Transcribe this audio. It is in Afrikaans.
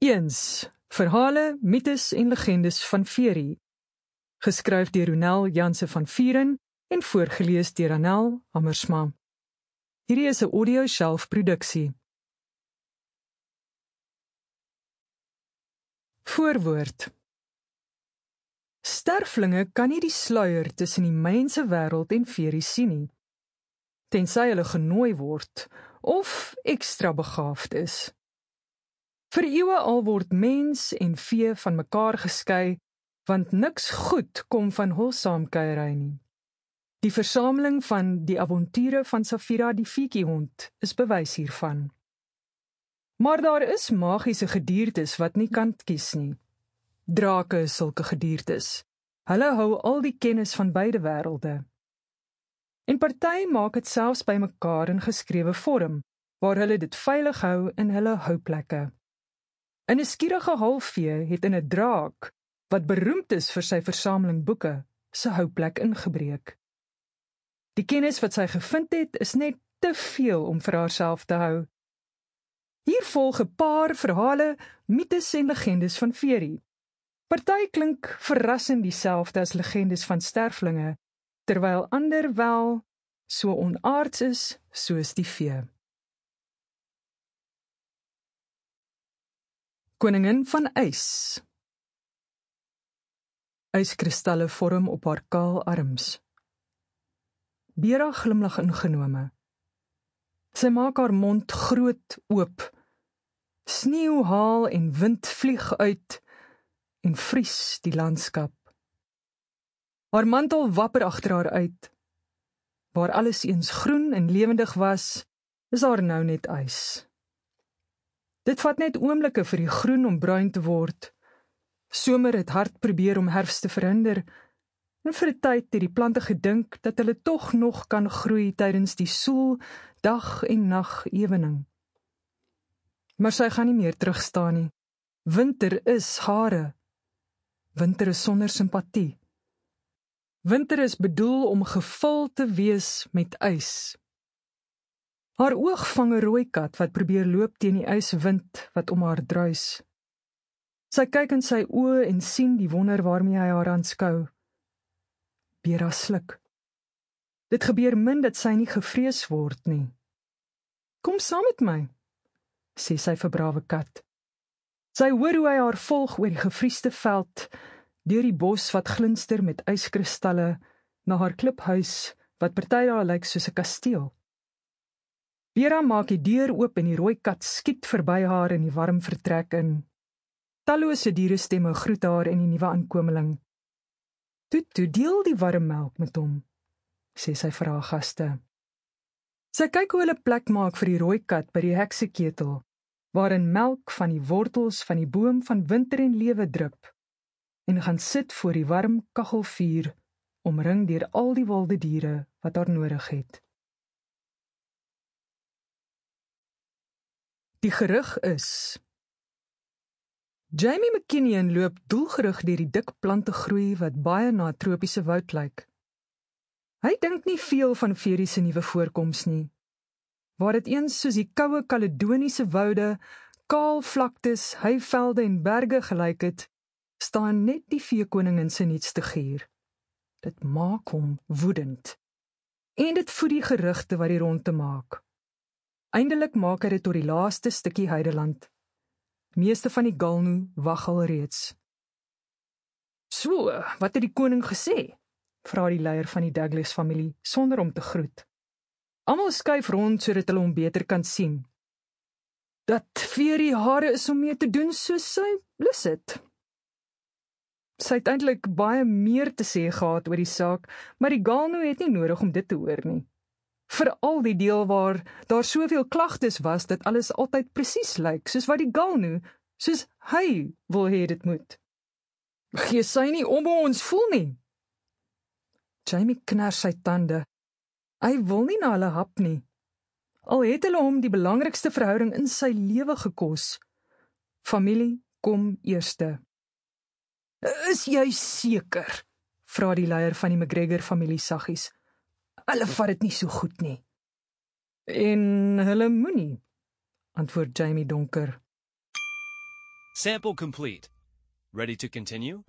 1. Verhale, mites en legendes van Fairy. Geskryf deur Ronel Janse van Vuren en voorgelees deur Anel Hammersma. Hierdie is 'n audio-shelf produksie. Voorwoord. Sterflinge kan nie die sluier tussen die mensewêreld en Fairy sien nie, tensy hulle genooi word of ekstra begaafd is. Vir eeue al word mens en vee van mekaar geskei, want niks goed kom van hul saamkuiery nie. Die versameling van die avonture van Safira die Fiekiehond is bewys hiervan. Maar daar is magiese gediertes wat nie kan kies nie. Drake is sulke gediertes. Hulle hou al die kennis van beide wêrelde. En party maak dit selfs by mekaar in geskrewe vorm, waar hulle dit veilig hou in hulle houplekke. 'n Nuuskierige halfvee het in 'n draak, wat beroemd is vir sy versameling boeke, sy houplek ingebreek. Die kennis wat sy gevind het, is net te veel om vir haarself te hou. Hier volg 'n paar verhale, mites en legendes van Fairy. Party klink verrassend dieselfde as legendes van sterflinge, terwyl ander wel so onaards is soos die vee. Koningin van ys. Yskristalle vorm op haar kaal arms. Bera glimlag ingenome. Sy maak haar mond groot oop. Sneeu haal en wind vlieg uit en vries die landskap. Haar mantel wapper agter haar uit. Waar alles eens groen en lewendig was, is daar nou net ys. Dit vat net oomblikke vir die groen om bruin te word. Somer het hard probeer om herfs te verhinder, en vir 'n tyd het die plante gedink dat hulle tog nog kan groei tydens die soel, dag en nag ewening. Maar sy gaan nie meer terugstaan nie. Winter is hare. Winter is sonder simpatie. Winter is bedoel om gevul te wees met ys. Haar oog vang 'n rooi kat wat probeer loop teen die yswind wat om haar druis. Sy kyk in sy oë en sien die wonder waarmee hy haar aanskou. Bera sluk. Dit gebeur min dat sy nie gevrees word nie. Kom saam met my, sê sy vir brawe kat. Sy hoor hoe hy haar volg oor die gevriesde veld, deur die bos wat glinster met yskristalle, na haar kliphuis wat party daar lyk soos 'n kasteel. Bera maak die deur oop en die rooi kat skiet verby haar in die warm vertrek in. Tallose dierestemme groet haar en die nuwe aankomeling. Toe deel die warm melk met hom, sê sy vir haar gaste. Sy kyk hoe hulle plek maak vir die rooi kat by die hekseketel, waarin melk van die wortels van die boom van winter en lewe drup, en gaan sit voor die warm kaggelvuur, omring deur al die wilde diere wat haar nodig het. Die gerug is: Jamie McKinnon loop doelgerig deur die dik plante groei wat baie na 'n tropiese woud lyk. Hy dink nie veel van Fairy se nuwe voorkoms nie. Waar dit eens soos die koue Kaledoniese woude, kaal vlaktes, heivelde en berge gelyk het, staan net die veekoningin se nuutste gier. Dit maak hom woedend. En dit voed die gerugte wat die ronde maak. Eindelik maak hy dit tot die laaste stukkie heideland. Meeste van die galnu wag al reeds. So, wat het die koning gesê? Vra die leier van die Douglas familie, sonder om te groet. Almal skuif rond sodat hulle hom beter kan sien. Dat Fairy hare is om mee te doen soos sy lus het. Sy het eintlik baie meer te sê gehad oor die saak, maar die galnu het nie nodig om dit te hoor nie. Veral die deel waar daar soveel klagtes was dat alles altyd presies lyk, soos wat die galnu, soos hy wil hê dit moet. Gee sy nie om hoe ons voel nie. Jamie kners sy tande. Hy wil nie na hulle hap nie. Al het hulle hom die belangrikste verhouding in sy lewe gekos. Familie kom eerste. Is jy seker? Vra die leier van die McGregor familie saggies. Hulle vat dit nie so goed nie. En hulle moenie, antwoord Jamie donker. Sample complete. Ready to continue?